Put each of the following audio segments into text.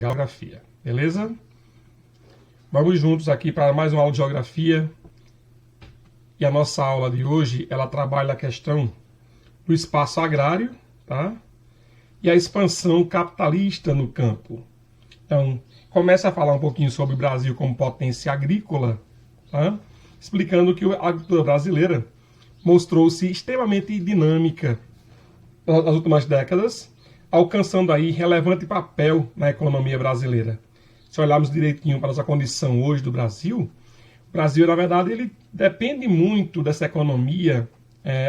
Geografia, beleza? Vamos juntos aqui para mais uma aula de geografia. E a nossa aula de hoje, ela trabalha a questão do espaço agrário, tá? E a expansão capitalista no campo. Então, começa a falar um pouquinho sobre o Brasil como potência agrícola, tá? Explicando que a agricultura brasileira mostrou-se extremamente dinâmica nas últimas décadas, alcançando aí relevante papel na economia brasileira. Se olharmos direitinho para a nossa condição hoje do Brasil, o Brasil, na verdade, ele depende muito dessa economia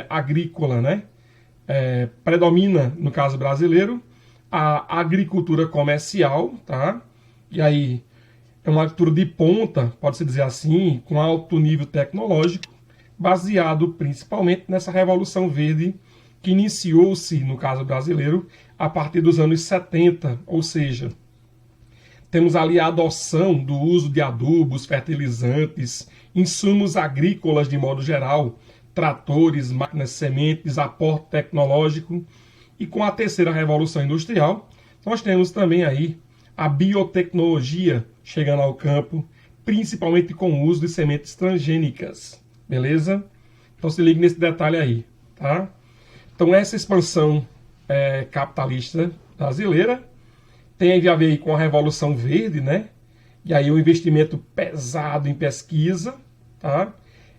agrícola, né? Predomina, no caso brasileiro, a agricultura comercial, tá? E aí é uma agricultura de ponta, pode-se dizer assim, com alto nível tecnológico, baseado principalmente nessa Revolução Verde, que iniciou-se, no caso brasileiro, a partir dos anos 70, ou seja, temos ali a adoção do uso de adubos, fertilizantes, insumos agrícolas de modo geral, tratores, máquinas sementes, aporte tecnológico, e com a terceira revolução industrial, nós temos também aí a biotecnologia chegando ao campo, principalmente com o uso de sementes transgênicas, beleza? Então se ligue nesse detalhe aí, tá? Então essa expansão capitalista brasileira tem a ver aí com a Revolução Verde, né? E aí o investimento pesado em pesquisa, tá?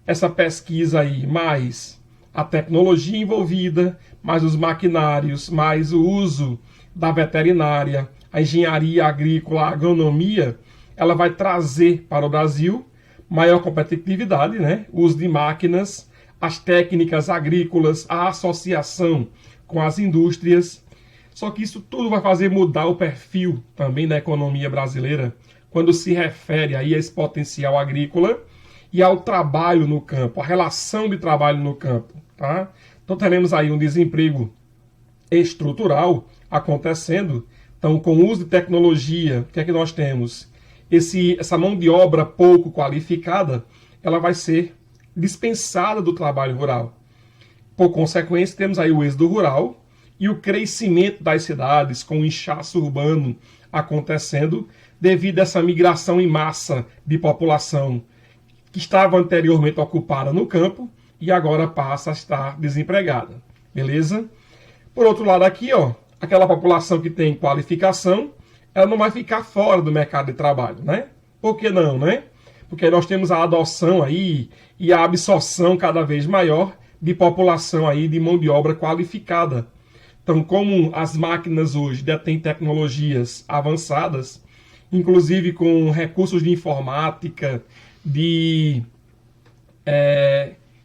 Essa pesquisa aí, mais a tecnologia envolvida, mais os maquinários, mais o uso da veterinária, a engenharia agrícola, a agronomia, ela vai trazer para o Brasil maior competitividade, né? O uso de máquinas, as técnicas agrícolas, a associação com as indústrias. Só que isso tudo vai fazer mudar o perfil também da economia brasileira quando se refere aí a esse potencial agrícola e ao trabalho no campo, a relação de trabalho no campo, tá? Então teremos aí um desemprego estrutural acontecendo. Então, com o uso de tecnologia, o que é que nós temos? Essa mão de obra pouco qualificada, ela vai ser dispensada do trabalho rural. Por consequência, temos aí o êxodo rural e o crescimento das cidades com o inchaço urbano acontecendo devido a essa migração em massa de população que estava anteriormente ocupada no campo e agora passa a estar desempregada, beleza? Por outro lado aqui, ó, aquela população que tem qualificação, ela não vai ficar fora do mercado de trabalho, né? Por que não, né? Porque nós temos a adoção aí e a absorção cada vez maior de população aí de mão de obra qualificada. Então, como as máquinas hoje detêm tecnologias avançadas, inclusive com recursos de informática, de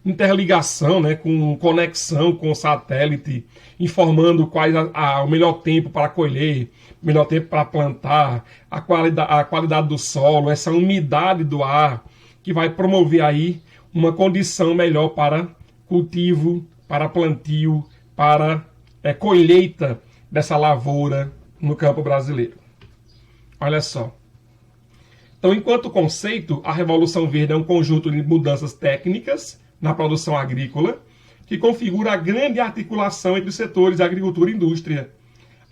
interligação, né, com conexão com o satélite, informando quais o melhor tempo para colher, o melhor tempo para plantar, a qualidade do solo, essa umidade do ar, que vai promover aí uma condição melhor para cultivo, para plantio, para colheita dessa lavoura no campo brasileiro. Olha só. Então, enquanto conceito, a Revolução Verde é um conjunto de mudanças técnicas na produção agrícola que configura a grande articulação entre os setores agricultura e indústria.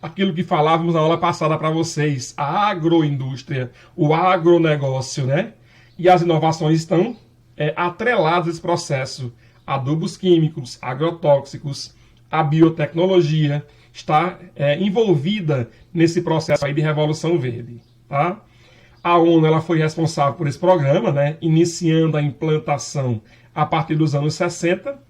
Aquilo que falávamos na aula passada para vocês, a agroindústria, o agronegócio, né? E as inovações estão atreladas a esse processo. Adubos químicos, agrotóxicos, a biotecnologia está envolvida nesse processo aí de Revolução Verde, tá? A ONU ela foi responsável por esse programa, né, iniciando a implantação a partir dos anos 60,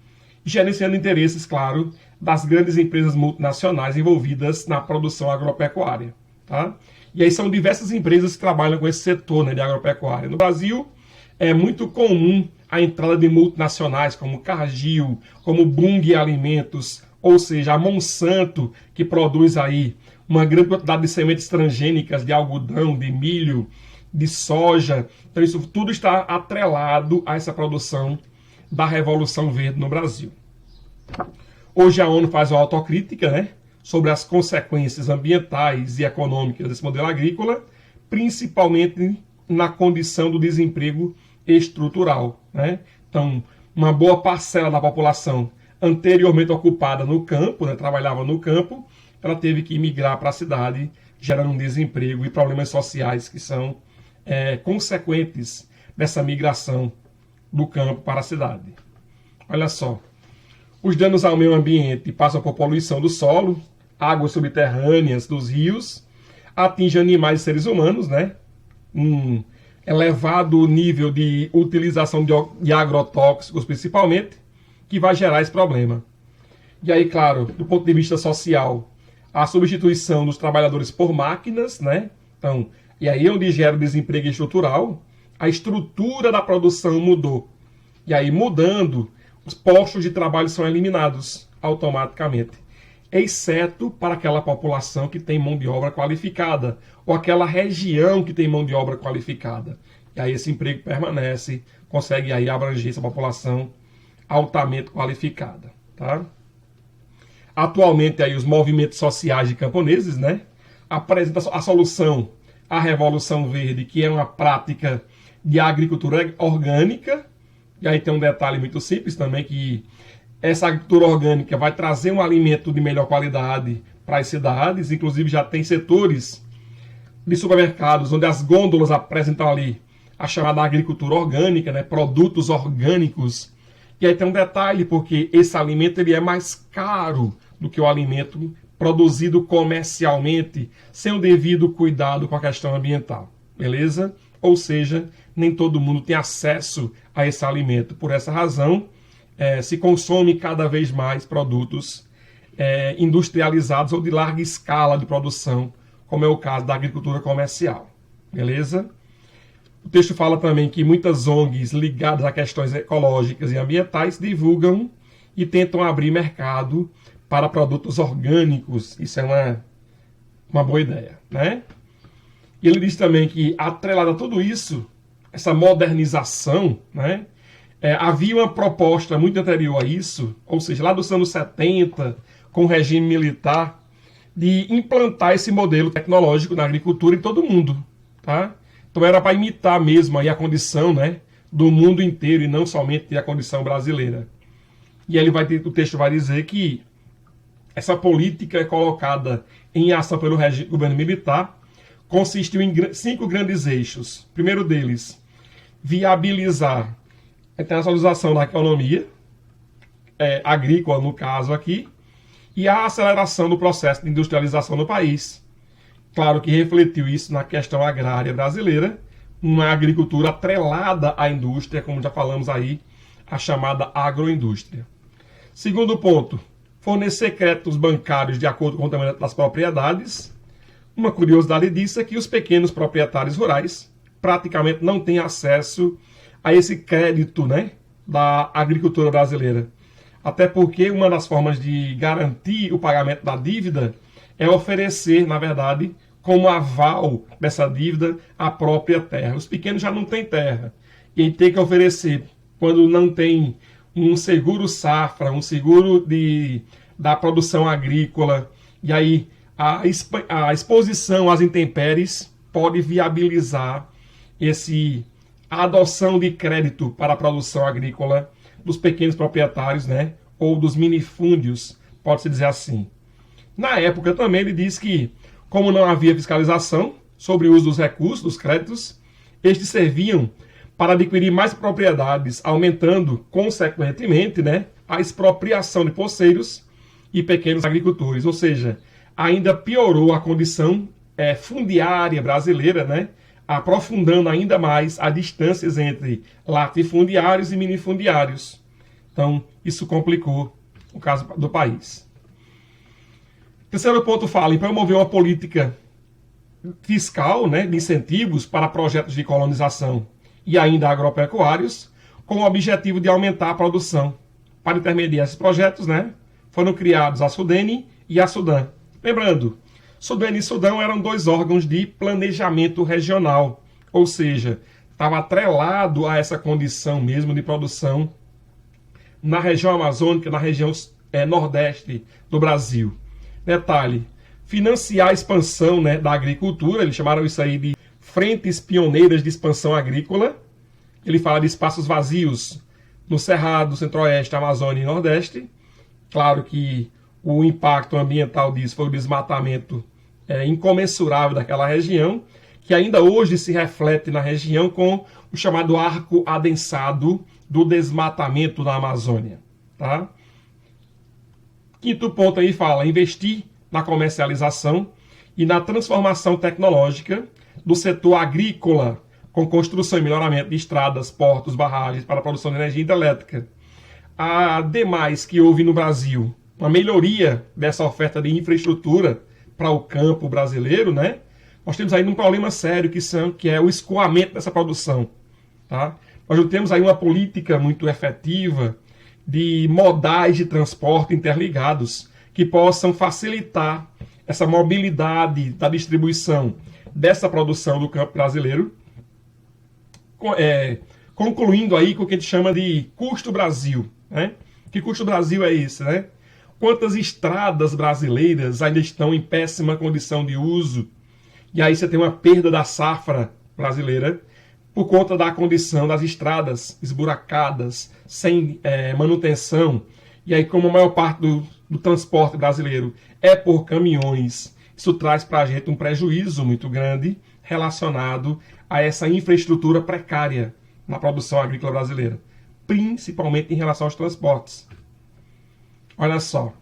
gerenciando interesses, claro, das grandes empresas multinacionais envolvidas na produção agropecuária. Tá? E aí são diversas empresas que trabalham com esse setor, né, de agropecuária. No Brasil, é muito comum a entrada de multinacionais como Cargill, como Bunge Alimentos, ou seja, a Monsanto, que produz aí uma grande quantidade de sementes transgênicas de algodão, de milho, de soja. Então isso tudo está atrelado a essa produção da Revolução Verde no Brasil. Hoje a ONU faz uma autocrítica, né, sobre as consequências ambientais e econômicas desse modelo agrícola, principalmente na condição do desemprego estrutural, né? Então, uma boa parcela da população anteriormente ocupada no campo, né, trabalhava no campo, ela teve que migrar para a cidade gerando um desemprego e problemas sociais que são consequentes dessa migração do campo para a cidade. Olha só, os danos ao meio ambiente passam por poluição do solo, águas subterrâneas dos rios, atingem animais e seres humanos, né? Um elevado nível de utilização de agrotóxicos, principalmente, que vai gerar esse problema. E aí, claro, do ponto de vista social, a substituição dos trabalhadores por máquinas, né? Então, e aí onde gera o desemprego estrutural, a estrutura da produção mudou. E aí, mudando, os postos de trabalho são eliminados automaticamente, exceto para aquela população que tem mão de obra qualificada, ou aquela região que tem mão de obra qualificada. E aí esse emprego permanece, consegue aí abranger essa população altamente qualificada. Tá? Atualmente aí os movimentos sociais de camponeses, né, apresentam a solução à Revolução Verde, que é uma prática de agricultura orgânica. E aí tem um detalhe muito simples também, que essa agricultura orgânica vai trazer um alimento de melhor qualidade para as cidades. Inclusive já tem setores de supermercados onde as gôndolas apresentam ali a chamada agricultura orgânica, né, produtos orgânicos. E aí tem um detalhe, porque esse alimento ele é mais caro do que o alimento produzido comercialmente, sem o devido cuidado com a questão ambiental. Beleza? Ou seja, nem todo mundo tem acesso a esse alimento. Por essa razão, se consome cada vez mais produtos industrializados ou de larga escala de produção, como é o caso da agricultura comercial. Beleza? O texto fala também que muitas ONGs ligadas a questões ecológicas e ambientais divulgam e tentam abrir mercado para produtos orgânicos. Isso é uma boa ideia, né? E ele diz também que, atrelado a tudo isso, essa modernização, né, havia uma proposta muito anterior a isso, ou seja, lá dos anos 70, com o regime militar, de implantar esse modelo tecnológico na agricultura em todo o mundo. Tá? Então era para imitar mesmo aí a condição, né, do mundo inteiro e não somente a condição brasileira. E aí o texto vai dizer que essa política é colocada em ação pelo governo militar, consistiu em 5 grandes eixos. O primeiro deles, viabilizar a internacionalização da economia, agrícola no caso aqui, e a aceleração do processo de industrialização no país. Claro que refletiu isso na questão agrária brasileira, uma agricultura atrelada à indústria, como já falamos aí, a chamada agroindústria. Segundo ponto, fornecer créditos bancários de acordo com o tamanho das propriedades. Uma curiosidade disso é que os pequenos proprietários rurais praticamente não têm acesso a esse crédito, né, da agricultura brasileira. Até porque uma das formas de garantir o pagamento da dívida é oferecer, na verdade, como aval dessa dívida, a própria terra. Os pequenos já não têm terra. E aí tem que oferecer, quando não tem um seguro safra, um seguro da produção agrícola, e aí a exposição às intempéries pode viabilizar a adoção de crédito para a produção agrícola dos pequenos proprietários, né, ou dos minifúndios, pode-se dizer assim. Na época também ele diz que, como não havia fiscalização sobre o uso dos recursos, dos créditos, estes serviam para adquirir mais propriedades, aumentando, consequentemente, né, a expropriação de poceiros e pequenos agricultores, ou seja, ainda piorou a condição fundiária brasileira, né, aprofundando ainda mais as distâncias entre latifundiários e minifundiários. Então, isso complicou o caso do país. Terceiro ponto fala em promover uma política fiscal, né, de incentivos para projetos de colonização e ainda agropecuários, com o objetivo de aumentar a produção. Para intermediar esses projetos, né, foram criados a Sudene e a Sudan. Lembrando, Sudene e Sudão eram 2 órgãos de planejamento regional, ou seja, estava atrelado a essa condição mesmo de produção na região amazônica, na região nordeste do Brasil. Detalhe, financiar a expansão, né, da agricultura, eles chamaram isso aí de frentes pioneiras de expansão agrícola. Ele fala de espaços vazios no Cerrado, Centro-Oeste, Amazônia e Nordeste. Claro que o impacto ambiental disso foi o desmatamento incomensurável daquela região, que ainda hoje se reflete na região com o chamado arco adensado do desmatamento na Amazônia. Tá? Quinto ponto aí fala investir na comercialização e na transformação tecnológica do setor agrícola, com construção e melhoramento de estradas, portos, barragens para a produção de energia hidrelétrica. Ademais que houve no Brasil uma melhoria dessa oferta de infraestrutura para o campo brasileiro, né? Nós temos aí um problema sério que é o escoamento dessa produção. Tá? Nós não temos aí uma política muito efetiva de modais de transporte interligados que possam facilitar essa mobilidade da distribuição dessa produção do campo brasileiro, concluindo aí com o que a gente chama de custo Brasil. Né? Que custo Brasil é esse? Né? Quantas estradas brasileiras ainda estão em péssima condição de uso? E aí você tem uma perda da safra brasileira por conta da condição das estradas esburacadas, sem manutenção. E aí, como a maior parte do transporte brasileiro é por caminhões, isso traz para a gente um prejuízo muito grande relacionado a essa infraestrutura precária na produção agrícola brasileira, principalmente em relação aos transportes. Olha só.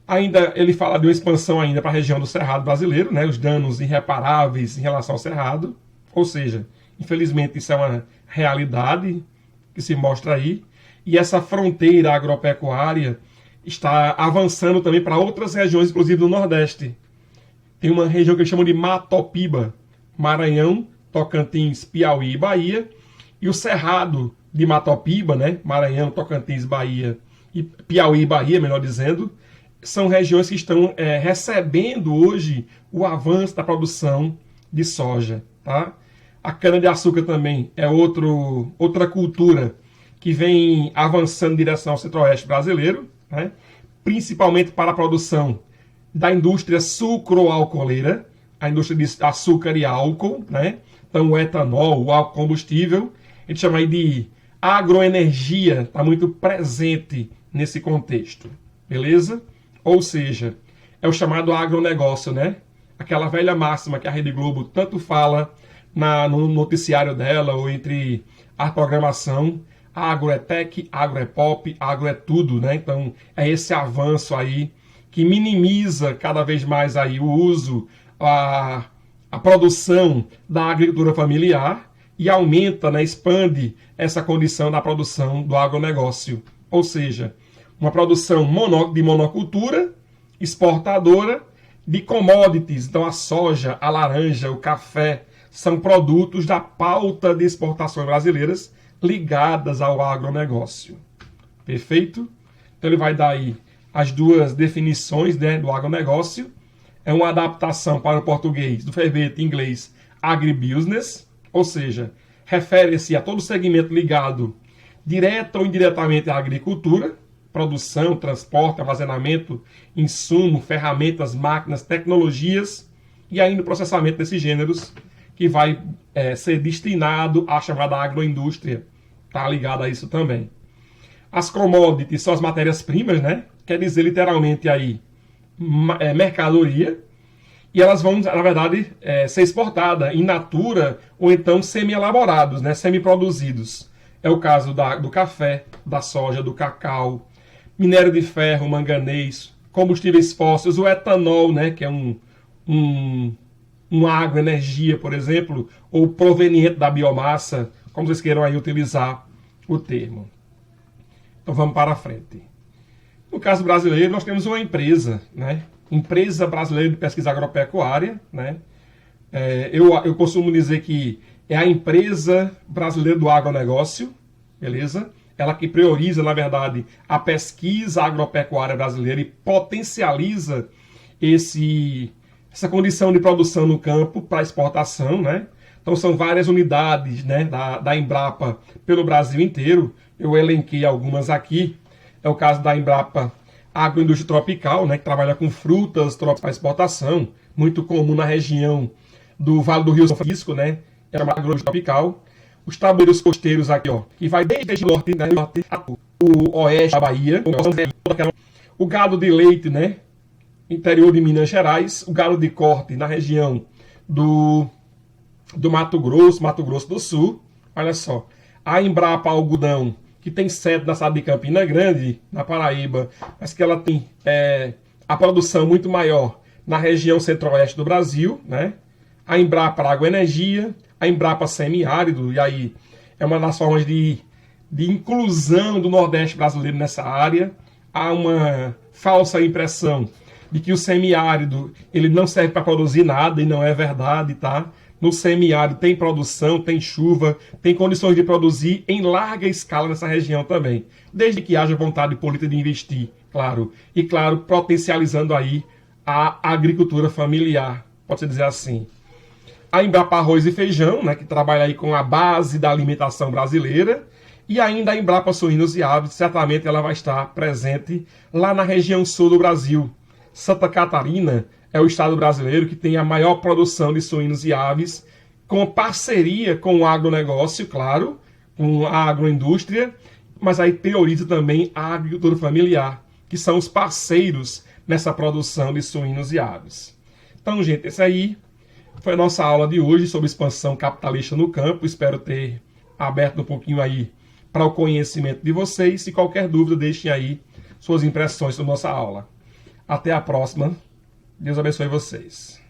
Ainda ele fala de uma expansão ainda para a região do Cerrado brasileiro, né, os danos irreparáveis em relação ao Cerrado, ou seja, infelizmente isso é uma realidade que se mostra aí, e essa fronteira agropecuária está avançando também para outras regiões, inclusive do Nordeste. Tem uma região que eles chamam de Matopiba, Maranhão, Tocantins, Piauí e Bahia, e o Cerrado de Matopiba, né, Maranhão, Tocantins, Bahia e Piauí e Bahia, melhor dizendo, são regiões que estão recebendo hoje o avanço da produção de soja. Tá? A cana-de-açúcar também é outra cultura que vem avançando em direção ao centro-oeste brasileiro, né? Principalmente para a produção da indústria sucroalcooleira, a indústria de açúcar e álcool, né? Então o etanol, o álcool combustível, a gente chama aí de agroenergia, está muito presente nesse contexto, beleza? Ou seja, é o chamado agronegócio, né? Aquela velha máxima que a Rede Globo tanto fala no noticiário dela ou entre a programação. Agro é tech, agro é pop, agro é tudo, né? Então é esse avanço aí que minimiza cada vez mais aí o uso, a produção da agricultura familiar e aumenta, né, expande essa condição da produção do agronegócio. Ou seja, uma produção de monocultura, exportadora de commodities. Então a soja, a laranja, o café são produtos da pauta de exportações brasileiras ligadas ao agronegócio. Perfeito? Então ele vai dar aí as duas definições, né, do agronegócio. É uma adaptação para o português do verbete em inglês agribusiness, ou seja, refere-se a todo segmento ligado direta ou indiretamente à agricultura, produção, transporte, armazenamento, insumo, ferramentas, máquinas, tecnologias e ainda o processamento desses gêneros que vai ser destinado à chamada agroindústria. Está ligado a isso também. As commodities são as matérias-primas, né? Quer dizer literalmente aí mercadoria, e elas vão, na verdade, ser exportadas in natura ou então semi-elaborados, né? Semi-produzidos. É o caso do café, da soja, do cacau, minério de ferro, manganês, combustíveis fósseis, o etanol, né, que é uma agroenergia, por exemplo, ou proveniente da biomassa, como vocês queiram aí utilizar o termo. Então vamos para a frente. No caso brasileiro, nós temos uma empresa, né? Empresa Brasileira de Pesquisa Agropecuária, né? Eu costumo dizer que é a empresa brasileira do agronegócio, beleza? Ela que prioriza, na verdade, a pesquisa agropecuária brasileira e potencializa essa condição de produção no campo para exportação, né? Então são várias unidades, né, da Embrapa pelo Brasil inteiro. Eu elenquei algumas aqui. É o caso da Embrapa Agroindústria Tropical, né, que trabalha com frutas tropicais para exportação, muito comum na região do Vale do Rio São Francisco, né? É chamada Agroindústria Tropical. Os tabuleiros costeiros aqui, ó, que vai desde o norte, né, o oeste da Bahia, o gado de leite, né, interior de Minas Gerais, o gado de corte na região do Mato Grosso do Sul. Olha só, a Embrapa Algodão, que tem sede na cidade de Campina Grande, na Paraíba, mas que ela tem a produção muito maior na região centro-oeste do Brasil, né? A Embrapa Água e Energia, a Embrapa Semiárido, e aí é uma das formas de inclusão do Nordeste brasileiro nessa área. Há uma falsa impressão de que o semiárido ele não serve para produzir nada, e não é verdade, tá? No semiárido tem produção, tem chuva, tem condições de produzir em larga escala nessa região também, desde que haja vontade política de investir, claro, e claro, potencializando aí a agricultura familiar, pode-se dizer assim. A Embrapa Arroz e Feijão, né, que trabalha aí com a base da alimentação brasileira, e ainda a Embrapa Suínos e Aves, certamente ela vai estar presente lá na região sul do Brasil. Santa Catarina é o estado brasileiro que tem a maior produção de suínos e aves, com parceria com o agronegócio, claro, com a agroindústria, mas aí prioriza também a agricultura familiar, que são os parceiros nessa produção de suínos e aves. Então, gente, esse aí foi a nossa aula de hoje sobre expansão capitalista no campo. Espero ter aberto um pouquinho aí para o conhecimento de vocês. Se qualquer dúvida, deixem aí suas impressões sobre nossa aula. Até a próxima. Deus abençoe vocês.